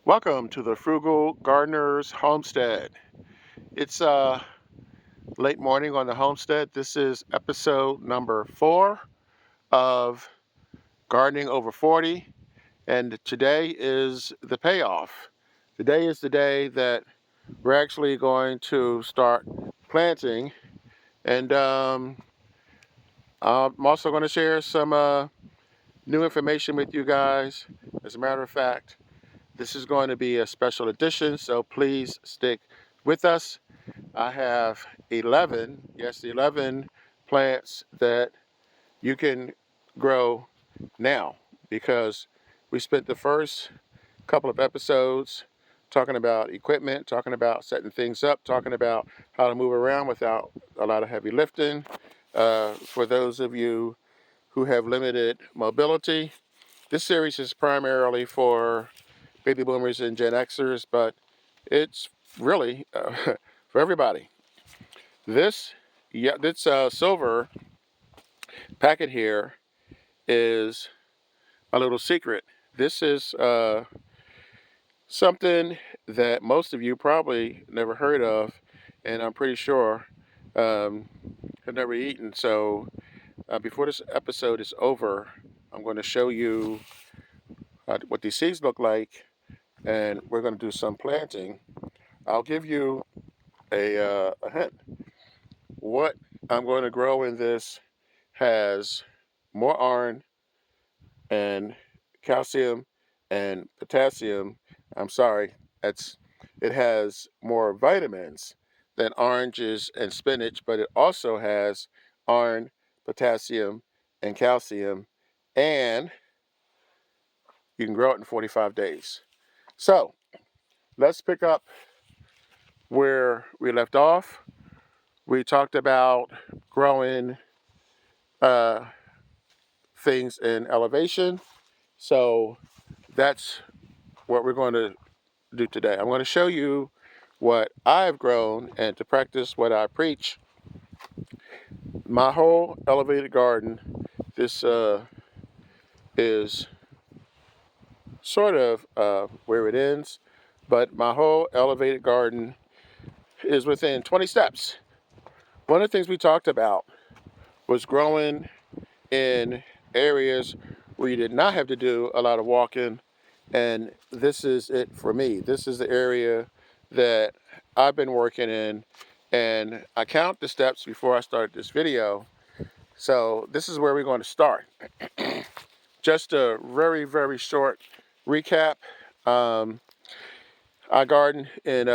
Welcome to the Frugal Gardener's Homestead. It's late morning on the homestead. This is episode number 4 of Gardening Over 40, and today is the payoff. Today is the day that we're actually going to start planting, and I'm also going to share some new information with you guys. As a matter of fact, this is going to be a special edition, so please stick with us. I have 11, yes, 11 plants that you can grow now, because we spent the first couple of episodes talking about equipment, talking about setting things up, talking about how to move around without a lot of heavy lifting. For those of you who have limited mobility, this series is primarily for baby boomers and Gen Xers, but it's really for everybody. This silver packet here is a little secret. This is something that most of you probably never heard of, and I'm pretty sure have never eaten. So before this episode is over, I'm going to show you what these seeds look like, and we're going to do some planting. I'll give you a hint. What I'm going to grow in this has more iron and calcium and potassium. I'm sorry, it has more vitamins than oranges and spinach, but it also has iron, potassium, and calcium, and you can grow it in 45 days. So let's pick up where we left off. We talked about growing uh, things in elevation. So that's what we're going to do today. I'm going to show you what I've grown, and to practice what I preach. My whole elevated garden, this is sort of where it ends, but my whole elevated garden is within 20 steps. One of the things we talked about was growing in areas where you did not have to do a lot of walking, and this is it for me. This is the area that I've been working in, and I count the steps before I start this video. So this is where we're going to start. Just a very, very short recap. Um, I garden in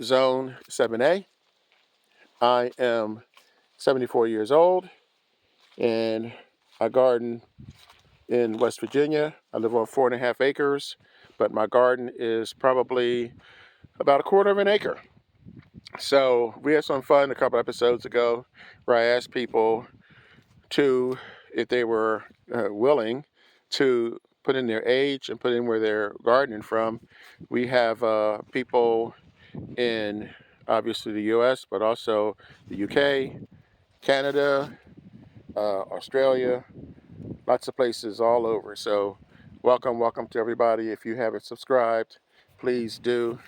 zone 7A. I am 74 years old, and I garden in West Virginia. I live on 4.5 acres, but my garden is probably about a quarter of an acre. So we had some fun a couple episodes ago where I asked people to, if they were willing, to put in their age and put in where they're gardening from. We have people in obviously the US, but also the UK, Canada, Australia, lots of places all over. So welcome to everybody. If you haven't subscribed, please do.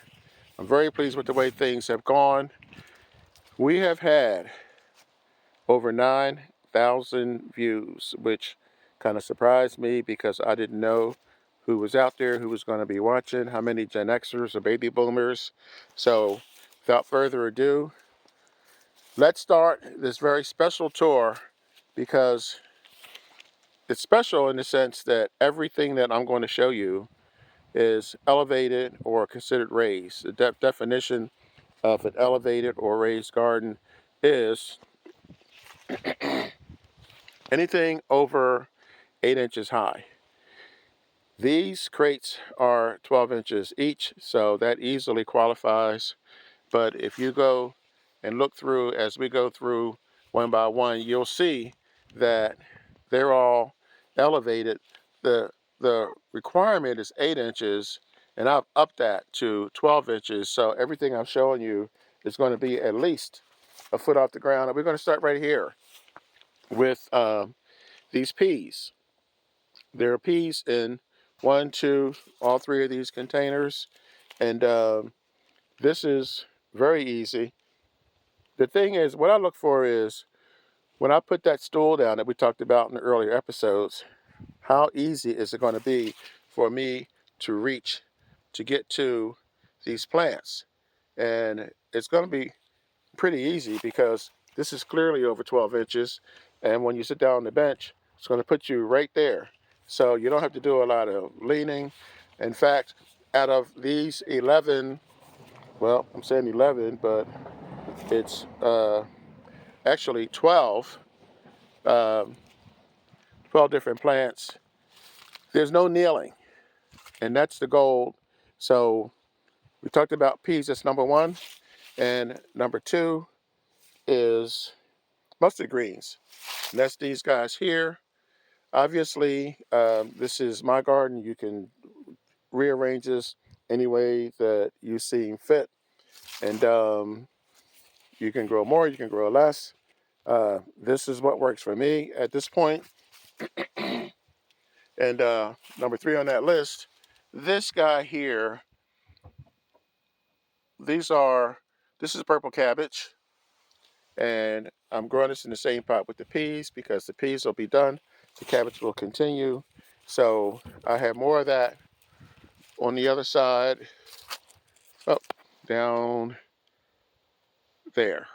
I'm very pleased with the way things have gone. We have had over 9,000 views, which kind of surprised me because I didn't know who was out there, who was going to be watching, how many Gen Xers or baby boomers. So without further ado, let's start this very special tour, because it's special in the sense that everything that I'm going to show you is elevated or considered raised. The definition of an elevated or raised garden is anything over 8 inches high. These crates are 12 inches each, so that easily qualifies. But if you go and look through, as we go through one by one, you'll see that they're all elevated. The requirement is 8 inches, and I've upped that to 12 inches. So everything I'm showing you is going to be at least a foot off the ground. And we're going to start right here with these peas. There are peas in 1, 2, all 3 of these containers. And this is very easy. The thing is, what I look for is when I put that stool down that we talked about in the earlier episodes, how easy is it going to be for me to reach to get to these plants? And it's going to be pretty easy because this is clearly over 12 inches. And when you sit down on the bench, it's going to put you right there. So you don't have to do a lot of leaning. In fact, out of these 11, well, I'm saying 11, but it's actually 12, um, 12 different plants. There's no kneeling, and that's the goal. So we talked about peas, that's number 1. And number 2 is mustard greens. And that's these guys here. Obviously, this is my garden. You can rearrange this any way that you see fit. And you can grow more, you can grow less. This is what works for me at this point. And number 3 on that list, this guy here, this is purple cabbage. And I'm growing this in the same pot with the peas because the peas will be done. The cabbage will continue. So I have more of that on the other side, up, down there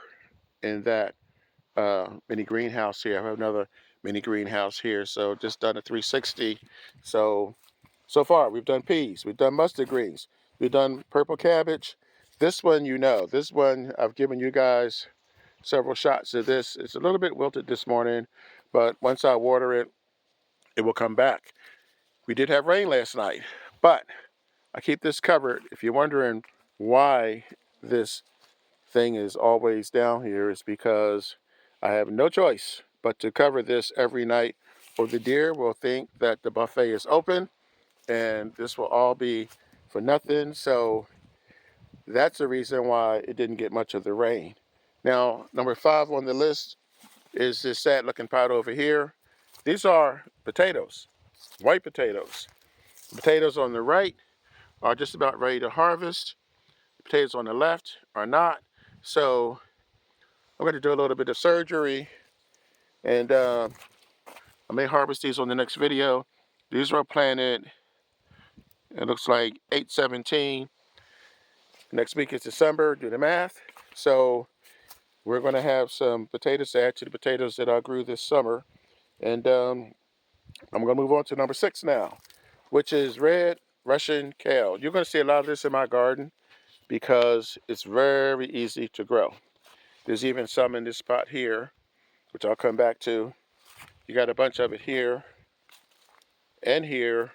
in that mini greenhouse here. I have another mini greenhouse here. So just done a 360. So far we've done peas, we've done mustard greens, we've done purple cabbage. This one, this one I've given you guys several shots of this. It's a little bit wilted this morning, but once I water it, it will come back. We did have rain last night, but I keep this covered. If you're wondering why this thing is always down here, it's because I have no choice but to cover this every night, or the deer will think that the buffet is open and this will all be for nothing. So that's the reason why it didn't get much of the rain. Now, number 5 on the list is this sad looking pot over here. These are potatoes, white potatoes. The potatoes on the right are just about ready to harvest. The potatoes on the left are not. So I'm going to do a little bit of surgery, and I may harvest these on the next video. These were planted, it looks like 8/17. Next week is December, do the math. So we're going to have some potatoes to add to the potatoes that I grew this summer. And I'm going to move on to number 6 now, which is red Russian kale. You're going to see a lot of this in my garden because it's very easy to grow. There's even some in this pot here, which I'll come back to. You got a bunch of it here and here.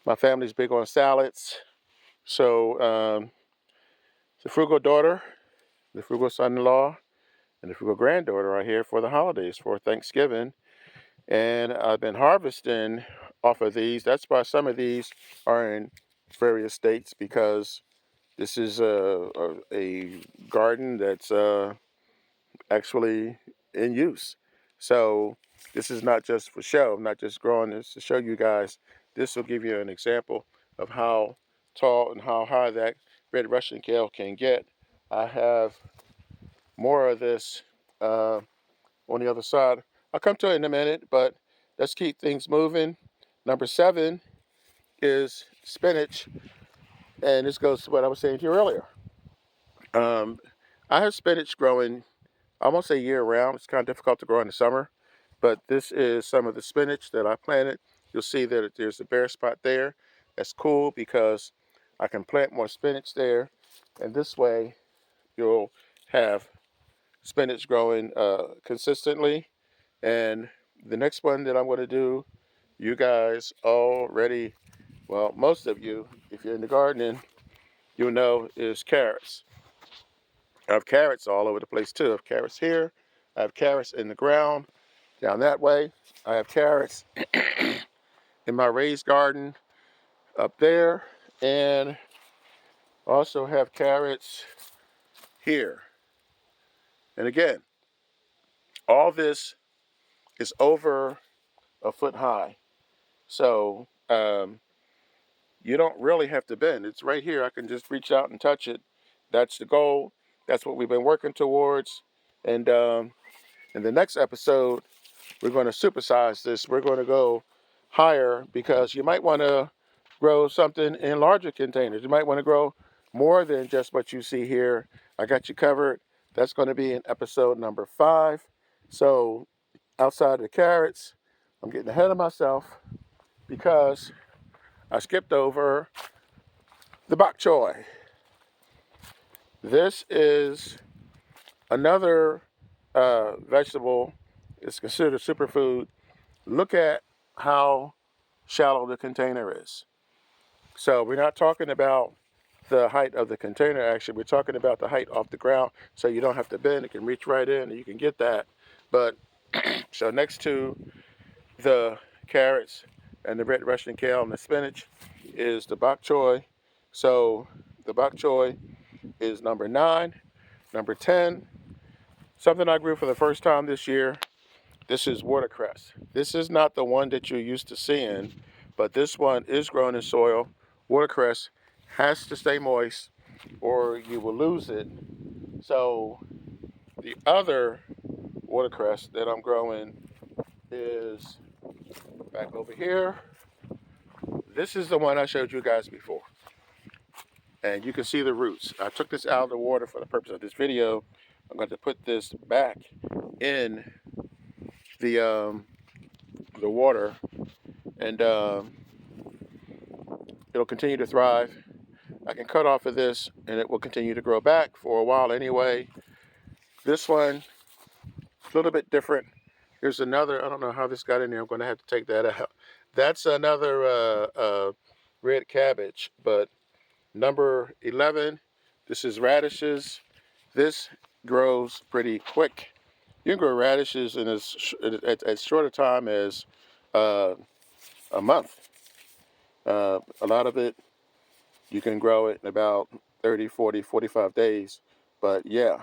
My family's big on salads. So the frugal daughter, the frugal son-in-law, and the frugal granddaughter are here for the holidays, for Thanksgiving. And I've been harvesting off of these. That's why some of these are in various states, because this is a garden that's actually in use. So this is not just for show. I'm not just growing this to show you guys. This will give you an example of how tall and how high that red Russian kale can get. I have more of this on the other side. I'll come to it in a minute, but let's keep things moving. Number 7 is spinach, and this goes to what I was saying to you earlier. I have spinach growing, I won't say year round. It's kind of difficult to grow in the summer, but this is some of the spinach that I planted. You'll see that there's a bare spot there. That's cool because I can plant more spinach there, and this way you'll have spinach growing consistently. And the next one that I'm going to do, you guys already, well, most of you, if you're in the gardening, you'll know, is carrots. I have carrots all over the place too. I have carrots here. I have carrots in the ground down that way. I have carrots in my raised garden up there, and also have carrots here. And again, all this is over a foot high. So you don't really have to bend. It's right here. I can just reach out and touch it. That's the goal. That's what we've been working towards. And in the next episode, we're going to supersize this. We're going to go higher because you might want to grow something in larger containers. You might want to grow more than just what you see here. I got you covered. That's going to be in episode number 5. So outside of the carrots, I'm getting ahead of myself because I skipped over the bok choy. This is another vegetable. It's considered a superfood. Look at how shallow the container is. So we're not talking about the height of the container, actually. We're talking about the height off the ground, so you don't have to bend. It can reach right in and you can get that. But so next to the carrots and the red Russian kale and the spinach is the bok choy. So the bok choy is number 9. Number 10, something I grew for the first time this year. This is watercress. This is not the one that you're used to seeing, but this one is grown in soil. Watercress has to stay moist or you will lose it. So the other watercress that I'm growing is back over here. This is the one I showed you guys before. And you can see the roots. I took this out of the water for the purpose of this video. I'm going to put this back in the water, and it'll continue to thrive. I can cut off of this and it will continue to grow back for a while anyway. This one, a little bit different. Here's another, I don't know how this got in there. I'm going to have to take that out. That's another red cabbage, but number 11, this is radishes. This grows pretty quick. You can grow radishes in as short a time as a month. A lot of it, you can grow it in about 30, 40, 45 days. But yeah,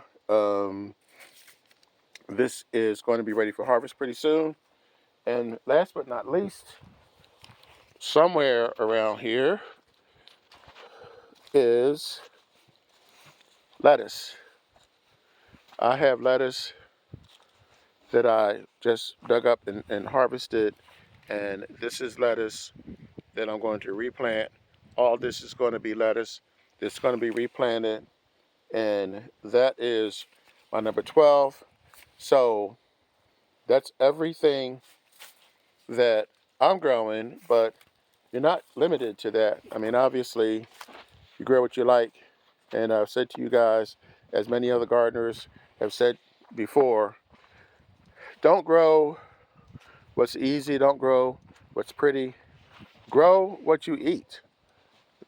this is going to be ready for harvest pretty soon. And last but not least, somewhere around here is lettuce. I have lettuce that I just dug up and harvested. And this is lettuce that I'm going to replant. All this is going to be lettuce that's going to be replanted. And that is my number 12. So that's everything that I'm growing, but you're not limited to that. I mean, obviously, you grow what you like. And I've said to you guys, as many other gardeners have said before, don't grow what's easy, don't grow what's pretty. Grow what you eat.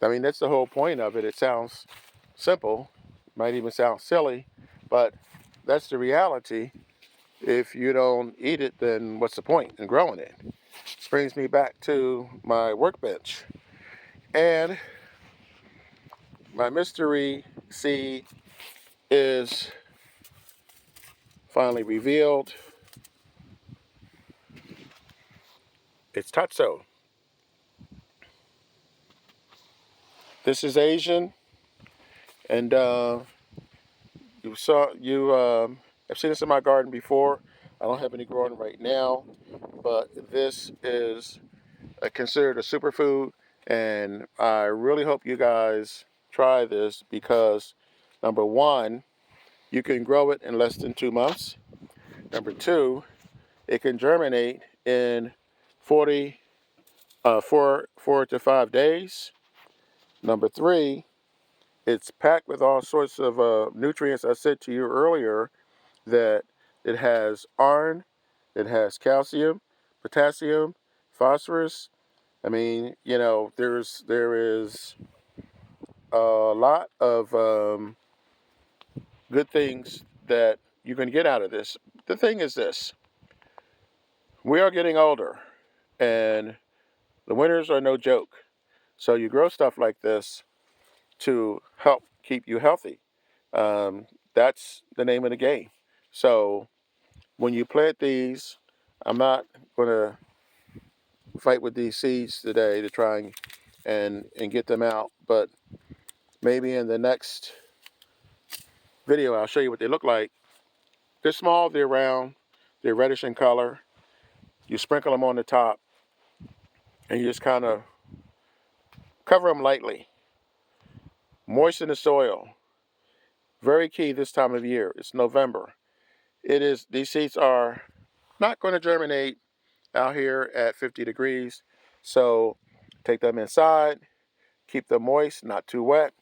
I mean, that's the whole point of it. It sounds simple, might even sound silly, but that's the reality. If you don't eat it, then what's the point in growing it? This brings me back to my workbench. And my mystery seed is finally revealed. It's Tatso. This is Asian, and I've seen this in my garden before. I don't have any growing right now, but this is considered a superfood, and I really hope you guys try this because number 1, you can grow it in less than 2 months. Number 2, it can germinate in 4 to 5 days. Number 3, it's packed with all sorts of nutrients. I said to you earlier that it has iron, it has calcium, potassium, phosphorus. I mean, there is a lot of good things that you can get out of this. The thing is this: we are getting older, and the winters are no joke. So you grow stuff like this to help keep you healthy. That's the name of the game. So when you plant these, I'm not going to fight with these seeds today to try and get them out. But maybe in the next video, I'll show you what they look like. They're small, they're round, they're reddish in color. You sprinkle them on the top, and you just kind of cover them lightly. Moisten the soil. Very key this time of year. It's November. These seeds are not going to germinate out here at 50 degrees. So take them inside, keep them moist, not too wet,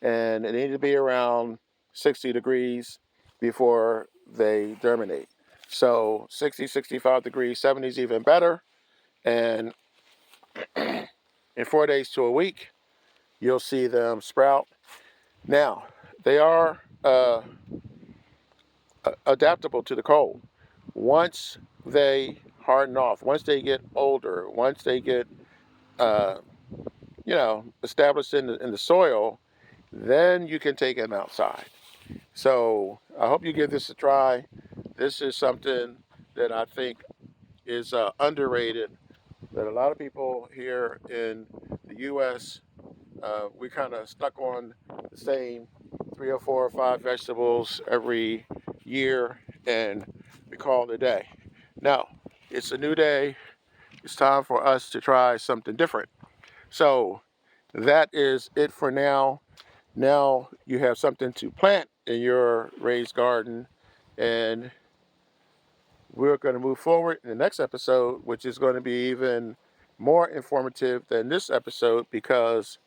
and it needs to be around 60 degrees before they germinate. So 60, 65 degrees, 70 is even better. And in 4 days to a week, you'll see them sprout. Now, they are adaptable to the cold. Once they harden off, once they get older, once they get established in the soil, then you can take them outside. So I hope you give this a try. This is something that I think is underrated, that a lot of people here in the U.S., we kind of stuck on the same 3 or 4 or 5 vegetables every year, and we call it a day. Now, it's a new day. It's time for us to try something different. So that is it for now. Now you have something to plant in your raised garden, and we're going to move forward in the next episode, which is going to be even more informative than this episode, because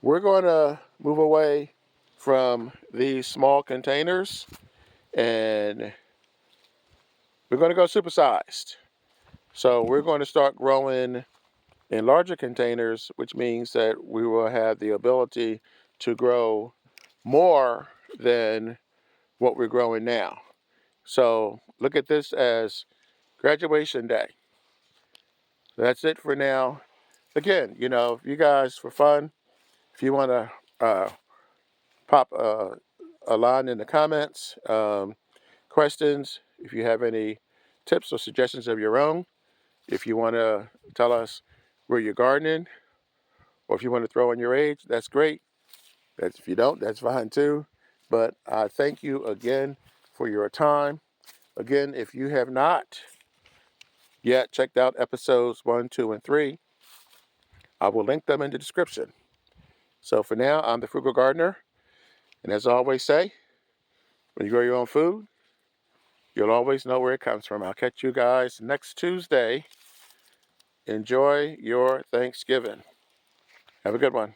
we're going to move away from these small containers and we're going to go supersized. So we're going to start growing in larger containers, which means that we will have the ability to grow more than what we're growing now. So look at this as graduation day. That's it for now. Again, if you guys, for fun, if you want to pop a line in the comments, questions, if you have any tips or suggestions of your own, if you want to tell us where you're gardening, or if you want to throw in your age, that's great. If you don't, that's fine too. But I thank you again for your time. Again, if you have not yet checked out episodes 1, 2, and 3, I will link them in the description. So for now, I'm the Frugal Gardener. And as I always say, when you grow your own food, you'll always know where it comes from. I'll catch you guys next Tuesday. Enjoy your Thanksgiving. Have a good one.